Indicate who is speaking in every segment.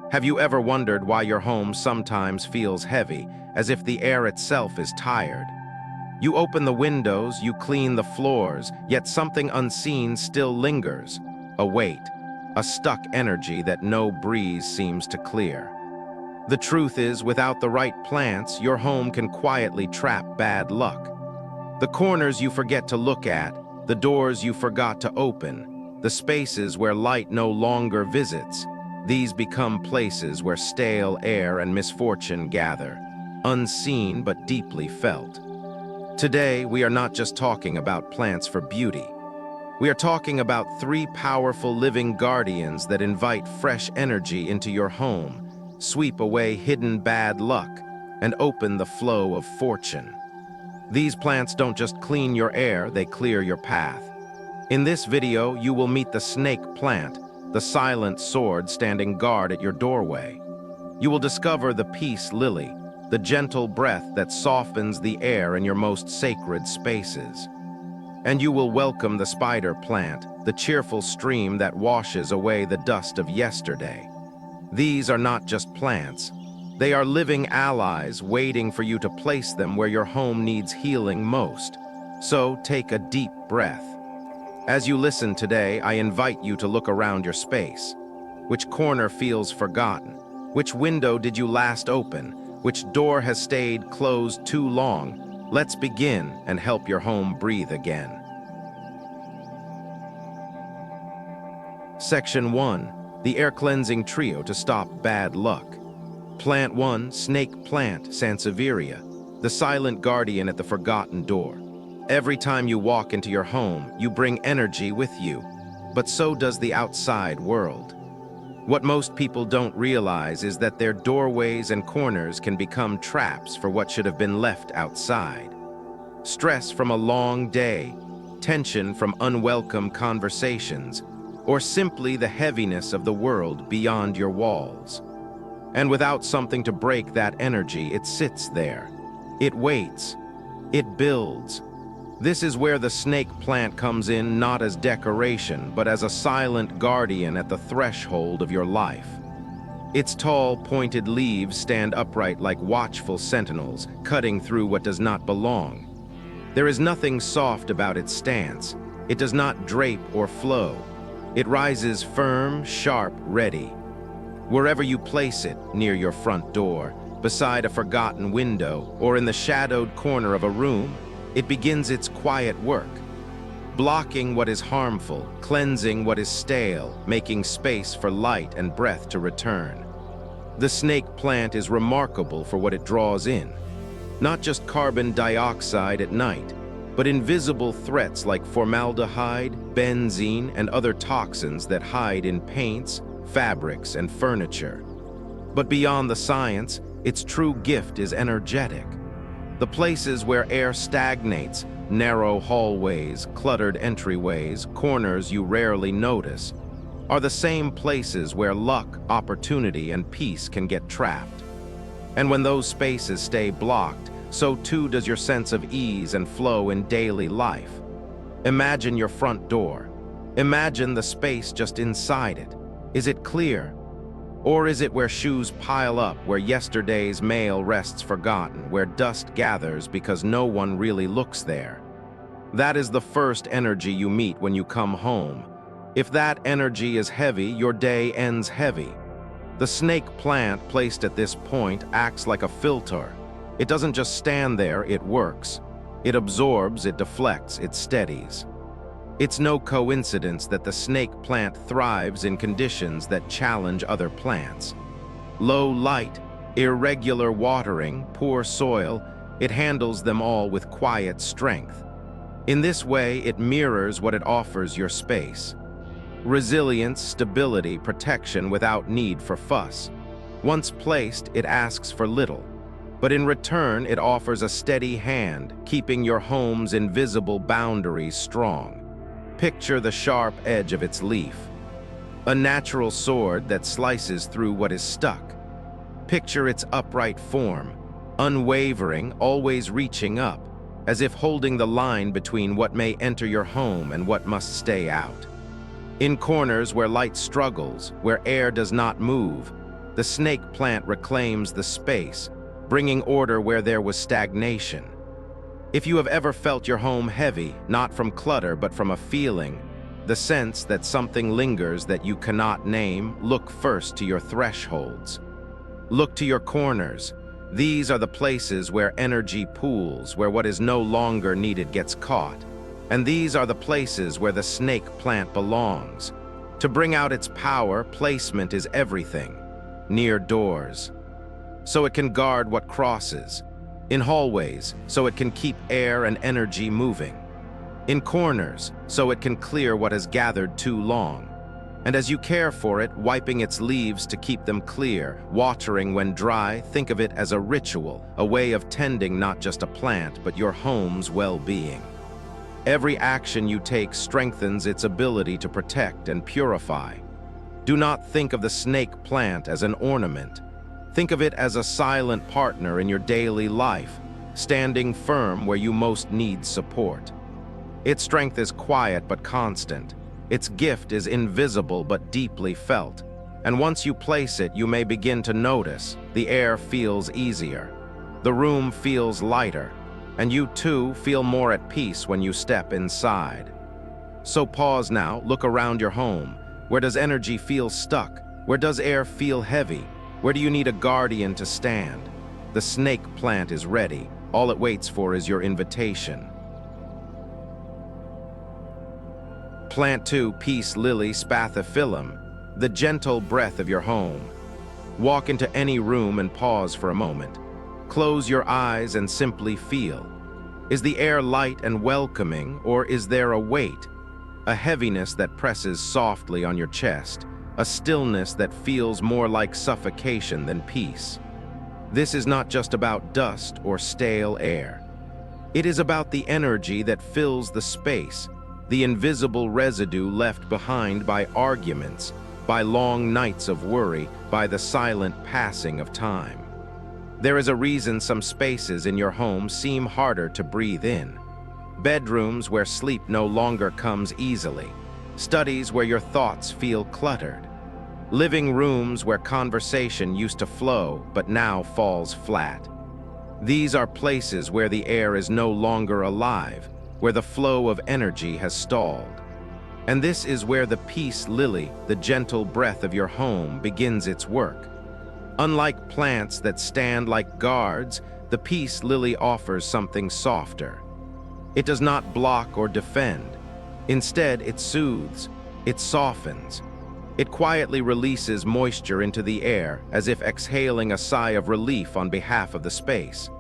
Speaker 1: Have you ever wondered why your home sometimes feels heavy, as if the air itself is tired? You open the windows, you clean the floors, yet something unseen still lingers. A weight, a stuck energy that no breeze seems to clear. The truth is, without the right plants, your home can quietly trap bad luck. The corners you forget to look at, the doors you forgot to open, the spaces where light no longer visits, these become places where stale air and misfortune gather, unseen but deeply felt. Today, we are not just talking about plants for beauty. We are talking about three powerful living guardians that invite fresh energy into your home, sweep away hidden bad luck, and open the flow of fortune. These plants don't just clean your air, they clear your path. In this video, you will meet the snake plant, the silent sword standing guard at your doorway. You will discover the peace lily, the gentle breath that softens the air in your most sacred spaces. And you will welcome the spider plant, the cheerful stream that washes away the dust of yesterday. These are not just plants. They are living allies waiting for you to place them where your home needs healing most. So take a deep breath. As you listen today, I invite you to look around your space. Which corner feels forgotten? Which window did you last open? Which door has stayed closed too long? Let's begin and help your home breathe again. Section 1. The Air Cleansing Trio to Stop Bad Luck. Plant 1, Snake Plant, Sansevieria, the silent guardian at the forgotten door. Every time you walk into your home, you bring energy with you, but so does the outside world. What most people don't realize is that their doorways and corners can become traps for what should have been left outside. Stress from a long day, tension from unwelcome conversations, or simply the heaviness of the world beyond your walls. And without something to break that energy, it sits there. It waits. It builds. This is where the snake plant comes in, not as decoration, but as a silent guardian at the threshold of your life. Its tall, pointed leaves stand upright like watchful sentinels, cutting through what does not belong. There is nothing soft about its stance. It does not drape or flow. It rises firm, sharp, ready. Wherever you place it, near your front door, beside a forgotten window, or in the shadowed corner of a room, it begins its quiet work, blocking what is harmful, cleansing what is stale, making space for light and breath to return. The snake plant is remarkable for what it draws in. Not just carbon dioxide at night, but invisible threats like formaldehyde, benzene, and other toxins that hide in paints, fabrics, and furniture. But beyond the science, its true gift is energetic. The places where air stagnates, narrow hallways, cluttered entryways, corners you rarely notice, are the same places where luck, opportunity, and peace can get trapped. And when those spaces stay blocked, so too does your sense of ease and flow in daily life. Imagine your front door. Imagine the space just inside it. Is it clear? Or is it where shoes pile up, where yesterday's mail rests forgotten, where dust gathers because no one really looks there? That is the first energy you meet when you come home. If that energy is heavy, your day ends heavy. The snake plant placed at this point acts like a filter. It doesn't just stand there, it works. It absorbs, it deflects, it steadies. It's no coincidence that the snake plant thrives in conditions that challenge other plants. Low light, irregular watering, poor soil, it handles them all with quiet strength. In this way, it mirrors what it offers your space. Resilience, stability, protection without need for fuss. Once placed, it asks for little. But in return, it offers a steady hand, keeping your home's invisible boundaries strong. Picture the sharp edge of its leaf. A natural sword that slices through what is stuck. Picture its upright form, unwavering, always reaching up, as if holding the line between what may enter your home and what must stay out. In corners where light struggles, where air does not move, The snake plant reclaims the space, bringing order where there was stagnation. If you have ever felt your home heavy, not from clutter but from a feeling, the sense that something lingers that you cannot name, look first to your thresholds. Look to your corners. These are the places where energy pools, where what is no longer needed gets caught. And these are the places where the snake plant belongs. To bring out its power, placement is everything. Near doors, so it can guard what crosses. In hallways, so it can keep air and energy moving. In corners, so it can clear what has gathered too long. And as you care for it, wiping its leaves to keep them clear, watering when dry, think of it as a ritual, a way of tending not just a plant, but your home's well-being. Every action you take strengthens its ability to protect and purify. Do not think of the snake plant as an ornament. Think of it as a silent partner in your daily life, standing firm where you most need support. Its strength is quiet but constant. Its gift is invisible but deeply felt. And once you place it, you may begin to notice the air feels easier. The room feels lighter. And you too feel more at peace when you step inside. So pause now, look around your home. Where does energy feel stuck? Where does air feel heavy? Where do you need a guardian to stand? The snake plant is ready. All it waits for is your invitation. Plant 2, Peace Lily Spathiphyllum, the gentle breath of your home. Walk into any room and pause for a moment. Close your eyes and simply feel. Is the air light and welcoming, or is there a weight? A heaviness that presses softly on your chest, a stillness that feels more like suffocation than peace. This is not just about dust or stale air. It is about the energy that fills the space, the invisible residue left behind by arguments, by long nights of worry, by the silent passing of time. There is a reason some spaces in your home seem harder to breathe in. Bedrooms where sleep no longer comes easily. Studies where your thoughts feel cluttered. Living rooms where conversation used to flow but now falls flat. These are places where the air is no longer alive, where the flow of energy has stalled. And this is where the peace lily, the gentle breath of your home, begins its work. Unlike plants that stand like guards, the peace lily offers something softer. It does not block or defend. Instead, it soothes, it softens. It quietly releases moisture into the air, as if exhaling a sigh of relief on behalf of the space.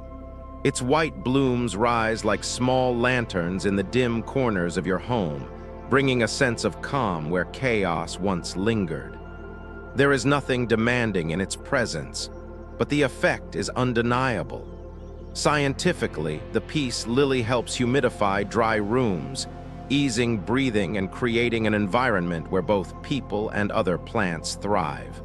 Speaker 1: Its white blooms rise like small lanterns in the dim corners of your home, bringing a sense of calm where chaos once lingered. There is nothing demanding in its presence, but the effect is undeniable. Scientifically, the peace lily helps humidify dry rooms, easing breathing and creating an environment where both people and other plants thrive.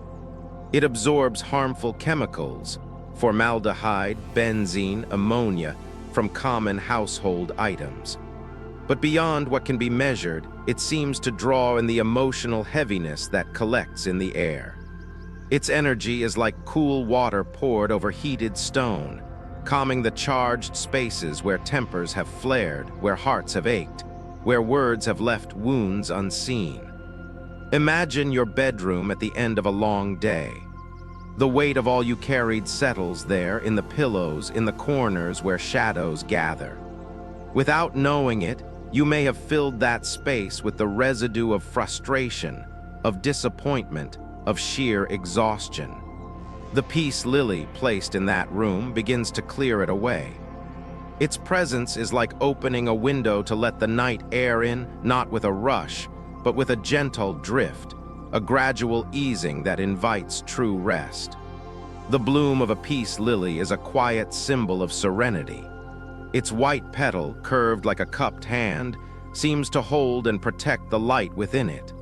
Speaker 1: It absorbs harmful chemicals, formaldehyde, benzene, ammonia, from common household items. But beyond what can be measured, it seems to draw in the emotional heaviness that collects in the air. Its energy is like cool water poured over heated stone, calming the charged spaces where tempers have flared, where hearts have ached, where words have left wounds unseen. Imagine your bedroom at the end of a long day. The weight of all you carried settles there in the pillows, in the corners where shadows gather. Without knowing it, you may have filled that space with the residue of frustration, of disappointment, of sheer exhaustion. The peace lily placed in that room begins to clear it away. Its presence is like opening a window to let the night air in, not with a rush, but with a gentle drift, a gradual easing that invites true rest. The bloom of a peace lily is a quiet symbol of serenity. Its white petal, curved like a cupped hand, seems to hold and protect the light within it.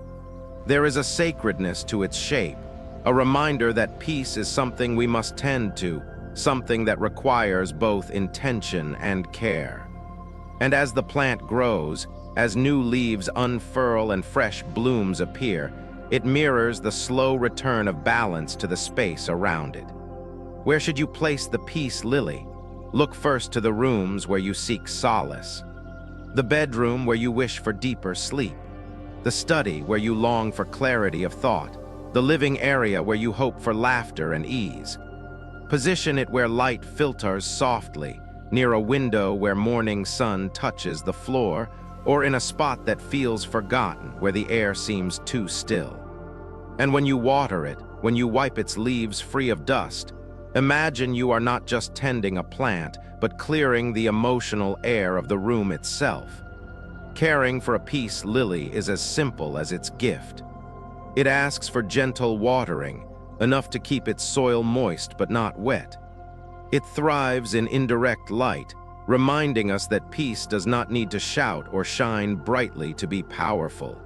Speaker 1: There is a sacredness to its shape, a reminder that peace is something we must tend to, something that requires both intention and care. And as the plant grows, as new leaves unfurl and fresh blooms appear, It mirrors the slow return of balance to the space around it. Where should you place the peace lily? Look first to the rooms where you seek solace. The bedroom where you wish for deeper sleep. The study where you long for clarity of thought. The living area where you hope for laughter and ease. Position it where light filters softly, near a window where morning sun touches the floor, or in a spot that feels forgotten, where the air seems too still. And when you water it, when you wipe its leaves free of dust, imagine you are not just tending a plant, but clearing the emotional air of the room itself. Caring for a peace lily is as simple as its gift. It asks for gentle watering, enough to keep its soil moist but not wet. It thrives in indirect light, reminding us that peace does not need to shout or shine brightly to be powerful.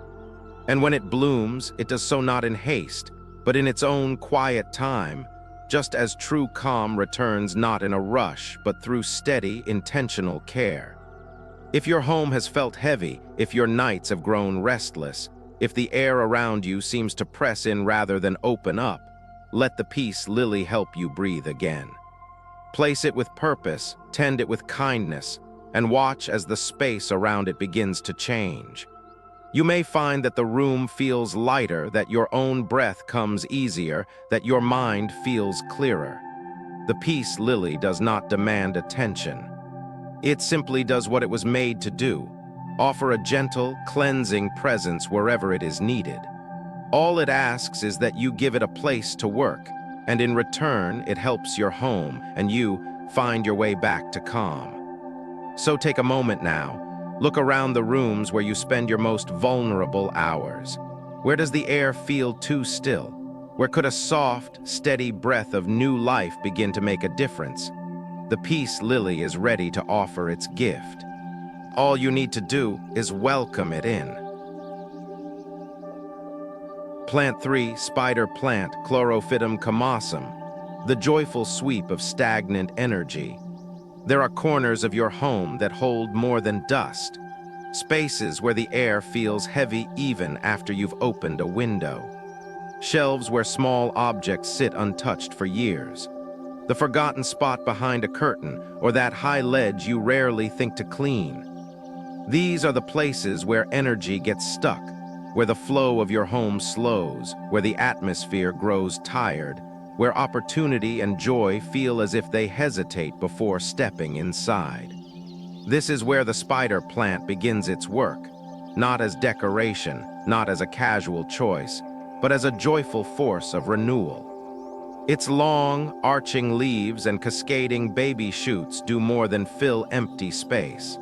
Speaker 1: And when it blooms, it does so not in haste, but in its own quiet time, just as true calm returns not in a rush, but through steady, intentional care. If your home has felt heavy, if your nights have grown restless, if the air around you seems to press in rather than open up, let the peace lily help you breathe again. Place it with purpose, tend it with kindness, and watch as the space around it begins to change. You may find that the room feels lighter, that your own breath comes easier, that your mind feels clearer. The peace lily does not demand attention. It simply does what it was made to do: offer a gentle, cleansing presence wherever it is needed. All it asks is that you give it a place to work, and in return, it helps your home, and you find your way back to calm. So take a moment now. Look around the rooms where you spend your most vulnerable hours. Where does the air feel too still? Where could a soft, steady breath of new life begin to make a difference? The peace lily is ready to offer its gift. All you need to do is welcome it in. Plant 3, Spider Plant, Chlorophytum camasum, the joyful sweep of stagnant energy. There are corners of your home that hold more than dust, spaces where the air feels heavy even after you've opened a window, shelves where small objects sit untouched for years, the forgotten spot behind a curtain, or that high ledge you rarely think to clean. These are the places where energy gets stuck, where the flow of your home slows, where the atmosphere grows tired, where opportunity and joy feel as if they hesitate before stepping inside. This is where the spider plant begins its work, not as decoration, not as a casual choice, but as a joyful force of renewal. Its long, arching leaves and cascading baby shoots do more than fill empty space.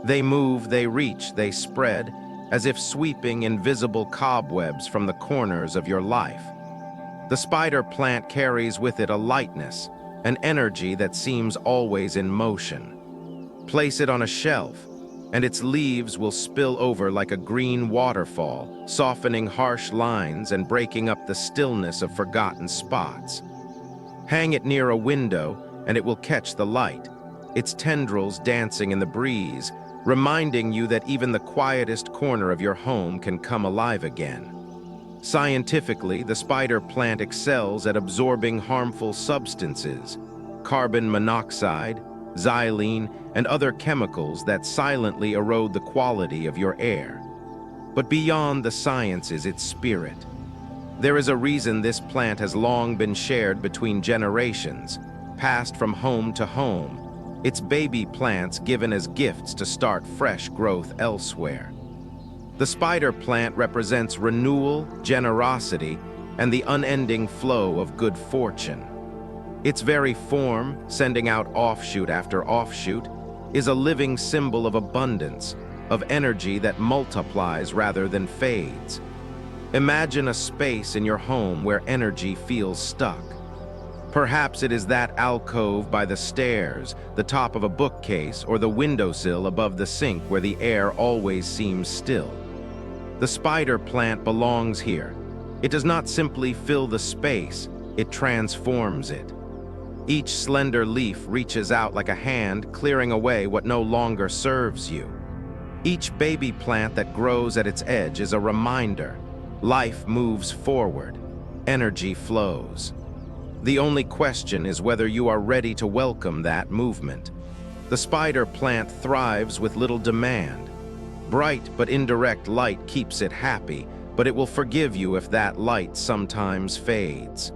Speaker 1: They move, they reach, they spread, as if sweeping invisible cobwebs from the corners of your life. The spider plant carries with it a lightness, an energy that seems always in motion. Place it on a shelf, and its leaves will spill over like a green waterfall, softening harsh lines and breaking up the stillness of forgotten spots. Hang it near a window, and it will catch the light, its tendrils dancing in the breeze, reminding you that even the quietest corner of your home can come alive again. Scientifically, the spider plant excels at absorbing harmful substances, carbon monoxide, xylene, and other chemicals that silently erode the quality of your air. But beyond the science is its spirit. There is a reason this plant has long been shared between generations, passed from home to home, its baby plants given as gifts to start fresh growth elsewhere. The spider plant represents renewal, generosity, and the unending flow of good fortune. Its very form, sending out offshoot after offshoot, is a living symbol of abundance, of energy that multiplies rather than fades. Imagine a space in your home where energy feels stuck. Perhaps it is that alcove by the stairs, the top of a bookcase, or the windowsill above the sink where the air always seems still. The spider plant belongs here. It does not simply fill the space, it transforms it. Each slender leaf reaches out like a hand, clearing away what no longer serves you. Each baby plant that grows at its edge is a reminder. Life moves forward. Energy flows. The only question is whether you are ready to welcome that movement. The spider plant thrives with little demand. Bright but indirect light keeps it happy, but it will forgive you if that light sometimes fades.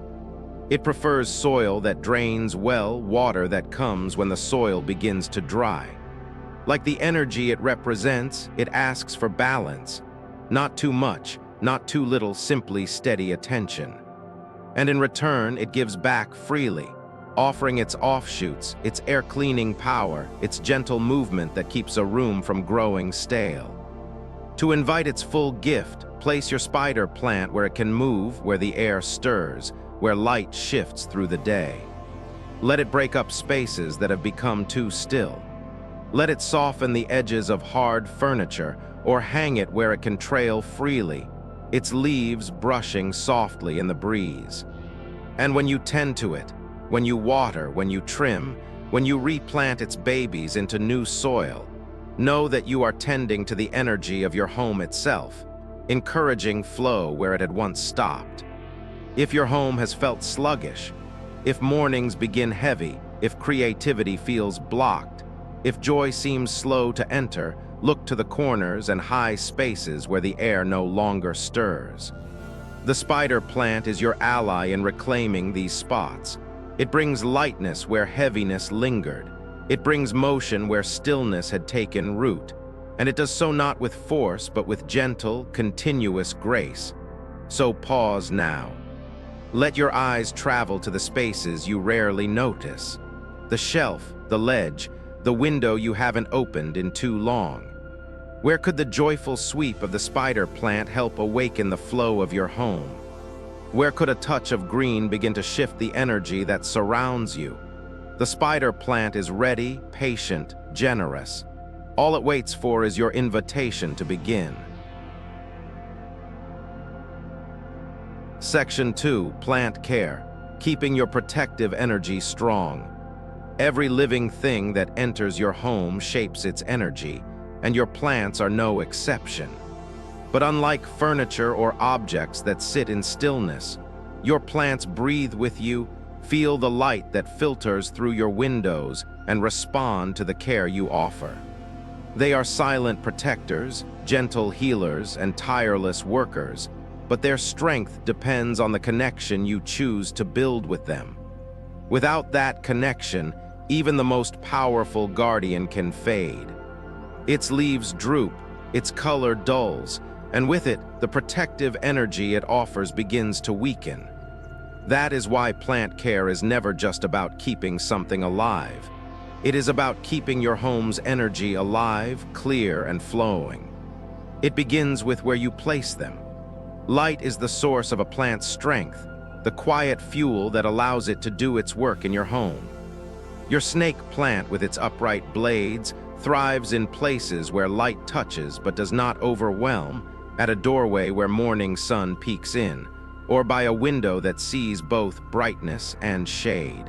Speaker 1: It prefers soil that drains well, water that comes when the soil begins to dry. Like the energy it represents, it asks for balance. Not too much, not too little, simply steady attention. And in return, it gives back freely, offering its offshoots, its air-cleaning power, its gentle movement that keeps a room from growing stale. To invite its full gift, place your spider plant where it can move, where the air stirs, where light shifts through the day. Let it break up spaces that have become too still. Let it soften the edges of hard furniture, or hang it where it can trail freely, its leaves brushing softly in the breeze. And when you tend to it, when you water, when you trim, when you replant its babies into new soil, know that you are tending to the energy of your home itself, encouraging flow where it had once stopped. If your home has felt sluggish, if mornings begin heavy, if creativity feels blocked, if joy seems slow to enter, look to the corners and high spaces where the air no longer stirs. The spider plant is your ally in reclaiming these spots. It brings lightness where heaviness lingered. It brings motion where stillness had taken root. And it does so not with force, but with gentle, continuous grace. So pause now. Let your eyes travel to the spaces you rarely notice. The shelf, the ledge, the window you haven't opened in too long. Where could the joyful sweep of the spider plant help awaken the flow of your home? Where could a touch of green begin to shift the energy that surrounds you? The spider plant is ready, patient, generous. All it waits for is your invitation to begin. Section 2, Plant Care, keeping your protective energy strong. Every living thing that enters your home shapes its energy, and your plants are no exception. But unlike furniture or objects that sit in stillness, your plants breathe with you, feel the light that filters through your windows, and respond to the care you offer. They are silent protectors, gentle healers, and tireless workers, but their strength depends on the connection you choose to build with them. Without that connection, even the most powerful guardian can fade. Its leaves droop, its color dulls, and with it, the protective energy it offers begins to weaken. That is why plant care is never just about keeping something alive. It is about keeping your home's energy alive, clear, and flowing. It begins with where you place them. Light is the source of a plant's strength, the quiet fuel that allows it to do its work in your home. Your snake plant, with its upright blades, thrives in places where light touches but does not overwhelm, at a doorway where morning sun peeks in, or by a window that sees both brightness and shade.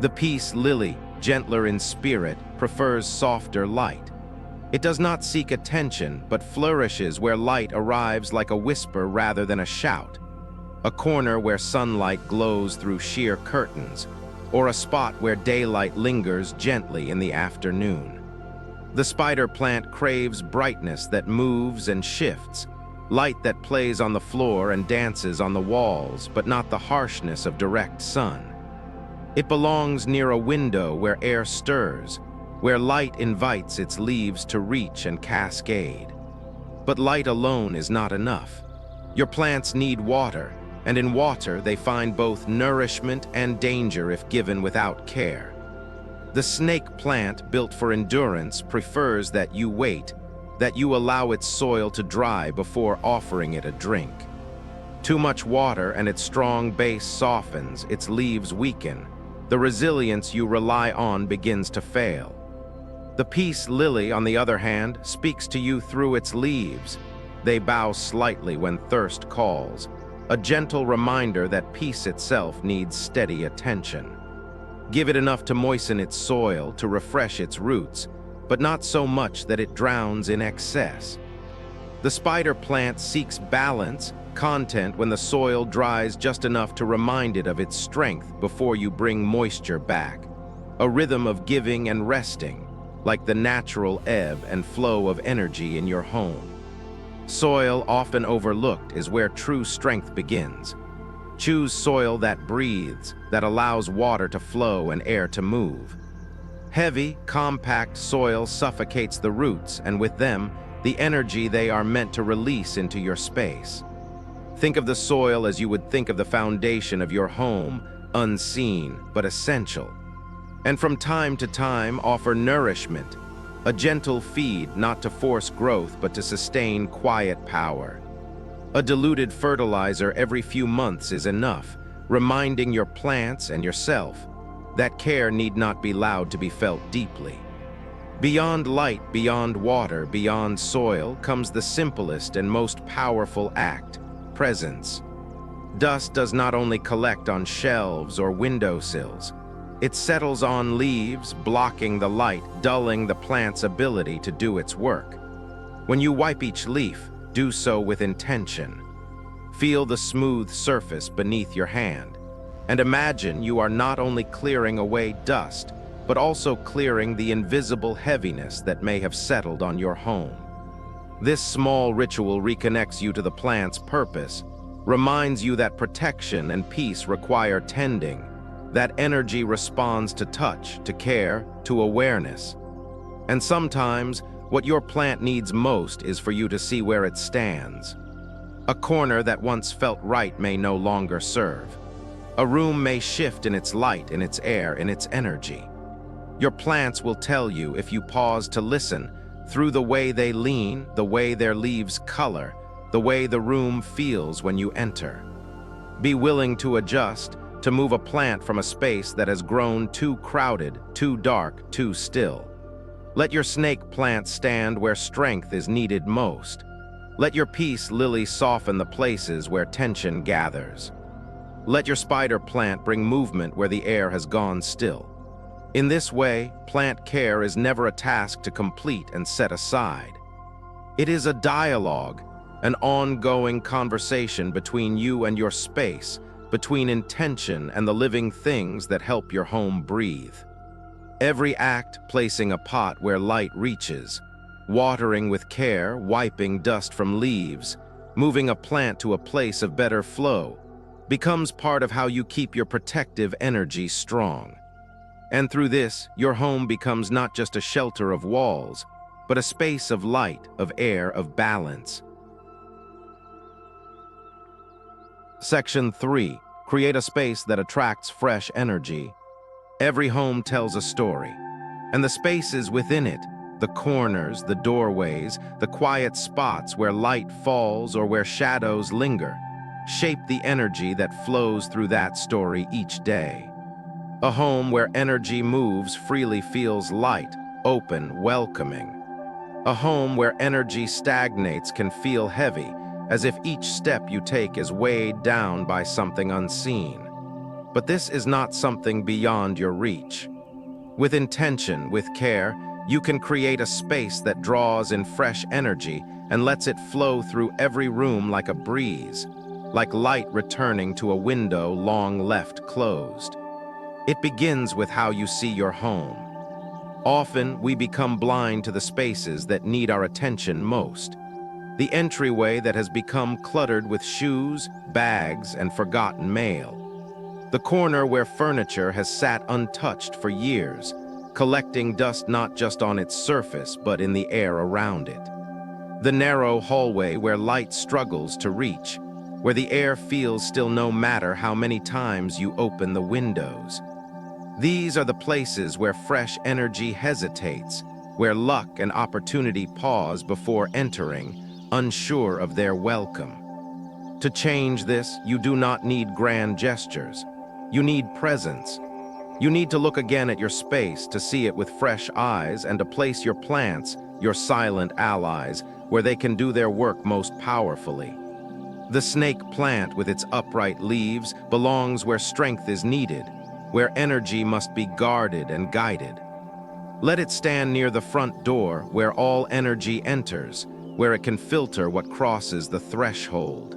Speaker 1: The peace lily, gentler in spirit, prefers softer light. It does not seek attention, but flourishes where light arrives like a whisper rather than a shout. A corner where sunlight glows through sheer curtains, or a spot where daylight lingers gently in the afternoon. The spider plant craves brightness that moves and shifts, light that plays on the floor and dances on the walls, but not the harshness of direct sun. It belongs near a window where air stirs, where light invites its leaves to reach and cascade. But light alone is not enough. Your plants need water, and in water they find both nourishment and danger if given without care. The snake plant, built for endurance, prefers that you wait, that you allow its soil to dry before offering it a drink. Too much water and its strong base softens, its leaves weaken. The resilience you rely on begins to fail. The peace lily, on the other hand, speaks to you through its leaves. They bow slightly when thirst calls, a gentle reminder that peace itself needs steady attention. Give it enough to moisten its soil, to refresh its roots, but not so much that it drowns in excess. The spider plant seeks balance, content when the soil dries just enough to remind it of its strength before you bring moisture back. A rhythm of giving and resting, like the natural ebb and flow of energy in your home. Soil, often overlooked, is where true strength begins. Choose soil that breathes, that allows water to flow and air to move. Heavy, compact soil suffocates the roots, and with them, the energy they are meant to release into your space. Think of the soil as you would think of the foundation of your home, unseen but essential. And from time to time, offer nourishment, a gentle feed not to force growth but to sustain quiet power. A diluted fertilizer every few months is enough, reminding your plants and yourself that care need not be loud to be felt deeply. Beyond light, beyond water, beyond soil comes the simplest and most powerful act: presence. Dust does not only collect on shelves or windowsills. It settles on leaves, blocking the light, dulling the plant's ability to do its work. When you wipe each leaf, do so with intention. Feel the smooth surface beneath your hand, and imagine you are not only clearing away dust, but also clearing the invisible heaviness that may have settled on your home. This small ritual reconnects you to the plant's purpose, reminds you that protection and peace require tending, that energy responds to touch, to care, to awareness. And sometimes, what your plant needs most is for you to see where it stands. A corner that once felt right may no longer serve. A room may shift in its light, in its air, in its energy. Your plants will tell you, if you pause to listen, through the way they lean, the way their leaves color, the way the room feels when you enter. Be willing to adjust, to move a plant from a space that has grown too crowded, too dark, too still. Let your snake plant stand where strength is needed most. Let your peace lily soften the places where tension gathers. Let your spider plant bring movement where the air has gone still. In this way, plant care is never a task to complete and set aside. It is a dialogue, an ongoing conversation between you and your space, between intention and the living things that help your home breathe. Every act, placing a pot where light reaches, watering with care, wiping dust from leaves, moving a plant to a place of better flow, becomes part of how you keep your protective energy strong. And through this, your home becomes not just a shelter of walls, but a space of light, of air, of balance. Section 3. Create a space that attracts fresh energy. Every home tells a story, and the spaces within it, the corners, the doorways, the quiet spots where light falls or where shadows linger, shape the energy that flows through that story each day. A home where energy moves freely feels light, open, welcoming. A home where energy stagnates can feel heavy, as if each step you take is weighed down by something unseen. But this is not something beyond your reach. With intention, with care, you can create a space that draws in fresh energy and lets it flow through every room like a breeze, like light returning to a window long left closed. It begins with how you see your home. Often, we become blind to the spaces that need our attention most. The entryway that has become cluttered with shoes, bags, and forgotten mail. The corner where furniture has sat untouched for years, collecting dust not just on its surface but in the air around it. The narrow hallway where light struggles to reach, where the air feels still no matter how many times you open the windows. These are the places where fresh energy hesitates, where luck and opportunity pause before entering, unsure of their welcome. To change this, you do not need grand gestures. You need presence. You need to look again at your space to see it with fresh eyes and to place your plants, your silent allies, where they can do their work most powerfully. The snake plant with its upright leaves belongs where strength is needed, where energy must be guarded and guided. Let it stand near the front door where all energy enters, where it can filter what crosses the threshold.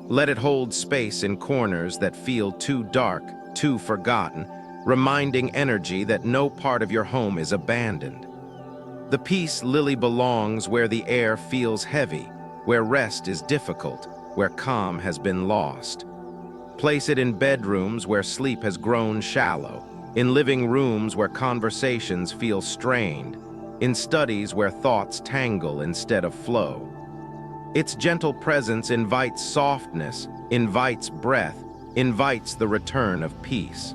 Speaker 1: Let it hold space in corners that feel too dark, too forgotten, reminding energy that no part of your home is abandoned. The peace lily belongs where the air feels heavy, where rest is difficult, where calm has been lost. Place it in bedrooms where sleep has grown shallow, in living rooms where conversations feel strained, in studies where thoughts tangle instead of flow. Its gentle presence invites softness, invites breath, invites the return of peace.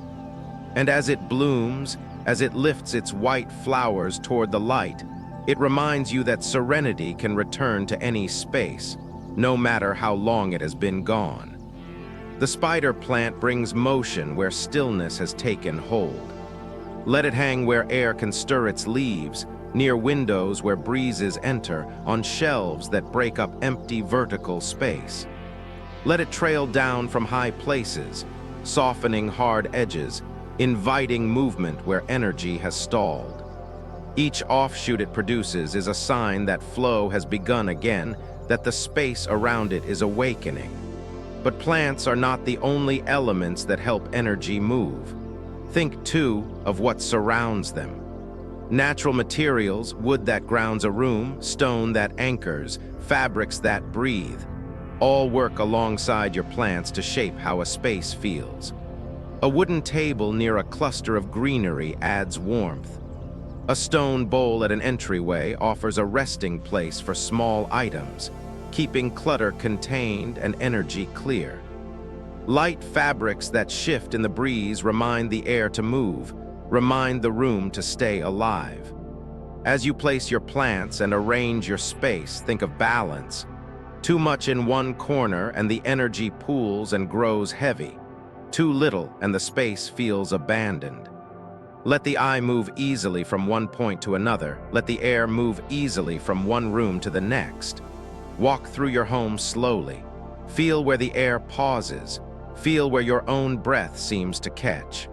Speaker 1: And as it blooms, as it lifts its white flowers toward the light, it reminds you that serenity can return to any space, no matter how long it has been gone. The spider plant brings motion where stillness has taken hold. Let it hang where air can stir its leaves, near windows where breezes enter, on shelves that break up empty vertical space. Let it trail down from high places, softening hard edges, inviting movement where energy has stalled. Each offshoot it produces is a sign that flow has begun again, that the space around it is awakening. But plants are not the only elements that help energy move. Think, too, of what surrounds them. Natural materials, wood that grounds a room, stone that anchors, fabrics that breathe, all work alongside your plants to shape how a space feels. A wooden table near a cluster of greenery adds warmth. A stone bowl at an entryway offers a resting place for small items, keeping clutter contained and energy clear. Light fabrics that shift in the breeze remind the air to move, remind the room to stay alive. As you place your plants and arrange your space, think of balance. Too much in one corner and the energy pools and grows heavy. Too little and the space feels abandoned. Let the eye move easily from one point to another. Let the air move easily from one room to the next. Walk through your home slowly. Feel where the air pauses. Feel where your own breath seems to catch.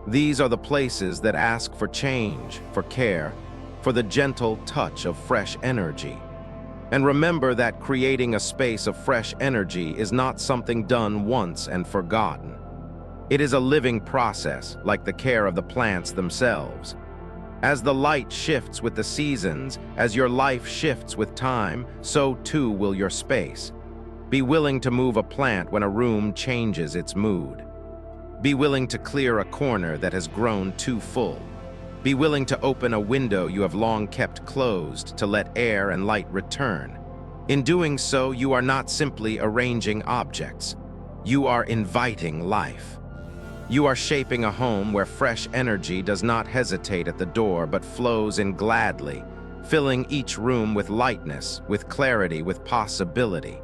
Speaker 1: These are the places that ask for change, for care, for the gentle touch of fresh energy. And remember that creating a space of fresh energy is not something done once and forgotten. It is a living process, like the care of the plants themselves. As the light shifts with the seasons, as your life shifts with time, so too will your space. Be willing to move a plant when a room changes its mood. Be willing to clear a corner that has grown too full. Be willing to open a window you have long kept closed to let air and light return. In doing so, you are not simply arranging objects. You are inviting life. You are shaping a home where fresh energy does not hesitate at the door but flows in gladly, filling each room with lightness, with clarity, with possibility.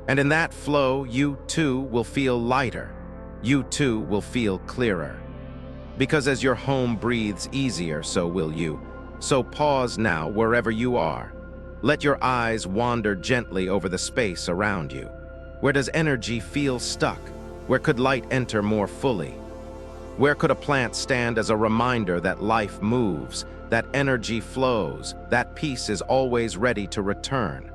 Speaker 1: And in that flow, you too will feel lighter. You too will feel clearer. Because as your home breathes easier, so will you. So pause now wherever you are. Let your eyes wander gently over the space around you. Where does energy feel stuck? Where could light enter more fully? Where could a plant stand as a reminder that life moves, that energy flows, that peace is always ready to return?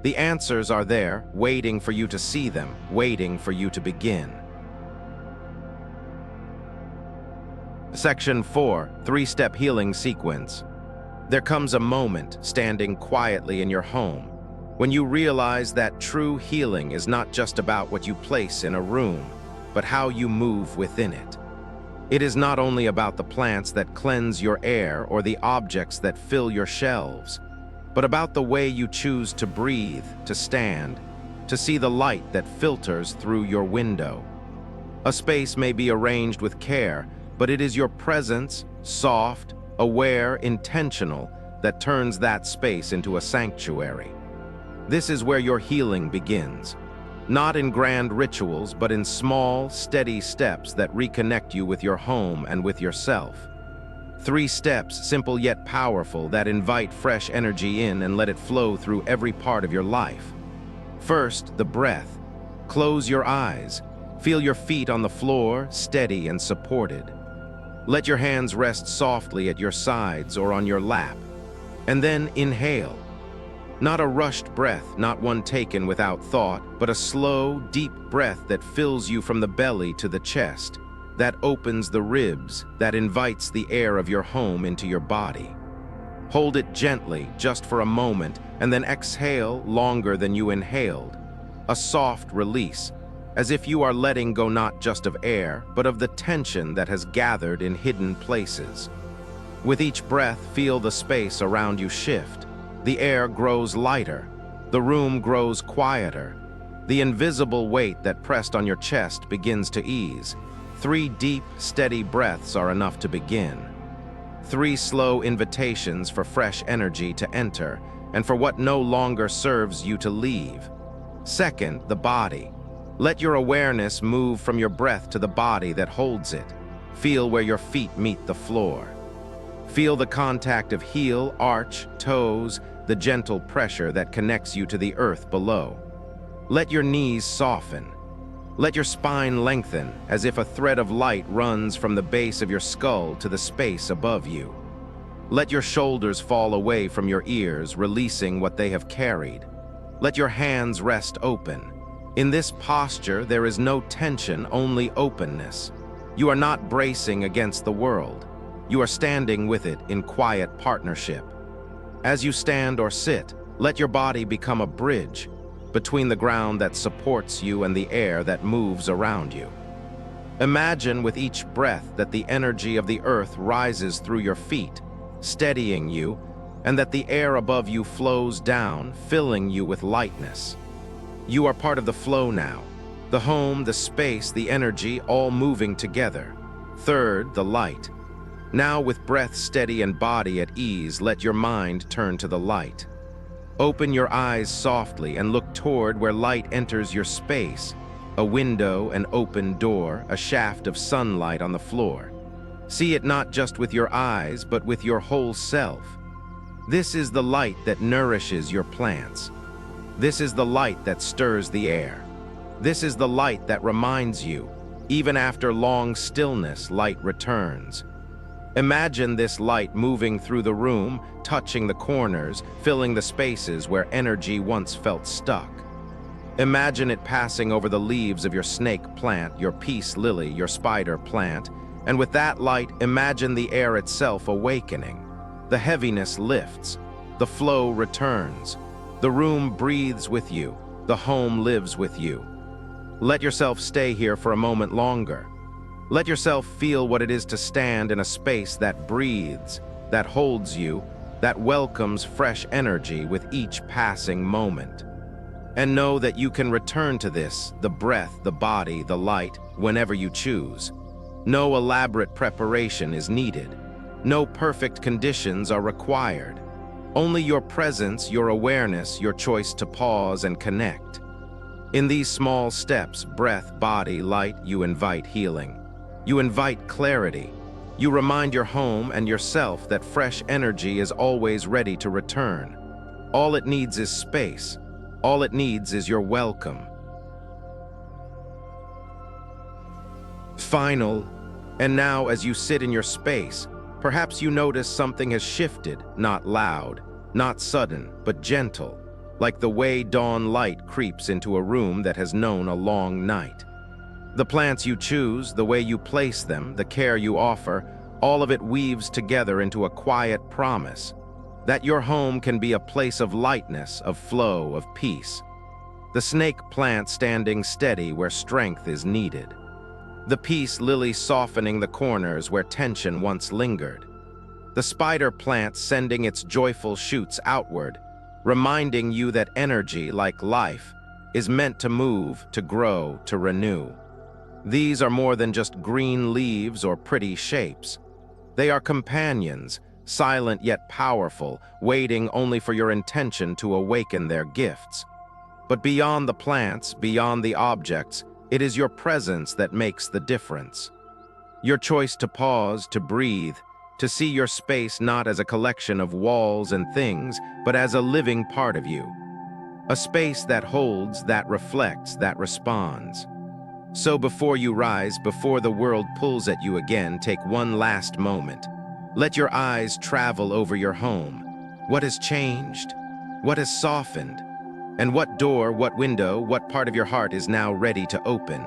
Speaker 1: The answers are there, waiting for you to see them, waiting for you to begin. Section 4, 3-Step Healing Sequence. There comes a moment, standing quietly in your home, when you realize that true healing is not just about what you place in a room, but how you move within it. It is not only about the plants that cleanse your air or the objects that fill your shelves, but about the way you choose to breathe, to stand, to see the light that filters through your window. A space may be arranged with care, but it is your presence, soft, aware, intentional, that turns that space into a sanctuary. This is where your healing begins. Not in grand rituals, but in small, steady steps that reconnect you with your home and with yourself. 3 steps, simple yet powerful, that invite fresh energy in and let it flow through every part of your life. First, the breath. Close your eyes. Feel your feet on the floor, steady and supported. Let your hands rest softly at your sides or on your lap. And then inhale. Not a rushed breath, not one taken without thought, but a slow, deep breath that fills you from the belly to the chest, that opens the ribs, that invites the air of your home into your body. Hold it gently, just for a moment, and then exhale longer than you inhaled. A soft release, as if you are letting go not just of air, but of the tension that has gathered in hidden places. With each breath, feel the space around you shift. The air grows lighter. The room grows quieter. The invisible weight that pressed on your chest begins to ease. 3 deep, steady breaths are enough to begin. 3 slow invitations for fresh energy to enter, and for what no longer serves you to leave. Second, the body. Let your awareness move from your breath to the body that holds it. Feel where your feet meet the floor. Feel the contact of heel, arch, toes, the gentle pressure that connects you to the earth below. Let your knees soften. Let your spine lengthen, as if a thread of light runs from the base of your skull to the space above you. Let your shoulders fall away from your ears, releasing what they have carried. Let your hands rest open. In this posture, there is no tension, only openness. You are not bracing against the world. You are standing with it in quiet partnership. As you stand or sit, let your body become a bridge between the ground that supports you and the air that moves around you. Imagine with each breath that the energy of the earth rises through your feet, steadying you, and that the air above you flows down, filling you with lightness. You are part of the flow now. The home, the space, the energy, all moving together. Third, the light. Now, with breath steady and body at ease, let your mind turn to the light. Open your eyes softly and look toward where light enters your space. A window, an open door, a shaft of sunlight on the floor. See it not just with your eyes, but with your whole self. This is the light that nourishes your plants. This is the light that stirs the air. This is the light that reminds you, even after long stillness, light returns. Imagine this light moving through the room, touching the corners, filling the spaces where energy once felt stuck. Imagine it passing over the leaves of your snake plant, your peace lily, your spider plant, and with that light, imagine the air itself awakening. The heaviness lifts. The flow returns. The room breathes with you. The home lives with you. Let yourself stay here for a moment longer. Let yourself feel what it is to stand in a space that breathes, that holds you, that welcomes fresh energy with each passing moment. And know that you can return to this, the breath, the body, the light, whenever you choose. No elaborate preparation is needed. No perfect conditions are required. Only your presence, your awareness, your choice to pause and connect. In these small steps, breath, body, light, you invite healing. You invite clarity. You remind your home and yourself that fresh energy is always ready to return. All it needs is space. All it needs is your welcome. Final. And now, as you sit in your space, perhaps you notice something has shifted, not loud, not sudden, but gentle, like the way dawn light creeps into a room that has known a long night. The plants you choose, the way you place them, the care you offer, all of it weaves together into a quiet promise that your home can be a place of lightness, of flow, of peace. The snake plant standing steady where strength is needed. The peace lily softening the corners where tension once lingered. The spider plant sending its joyful shoots outward, reminding you that energy, like life, is meant to move, to grow, to renew. These are more than just green leaves or pretty shapes. They are companions, silent yet powerful, waiting only for your intention to awaken their gifts. But beyond the plants, beyond the objects, it is your presence that makes the difference. Your choice to pause, to breathe, to see your space not as a collection of walls and things, but as a living part of you. A space that holds, that reflects, that responds. So before you rise, before the world pulls at you again, take one last moment. Let your eyes travel over your home. What has changed? What has softened? And what door, what window, what part of your heart is now ready to open?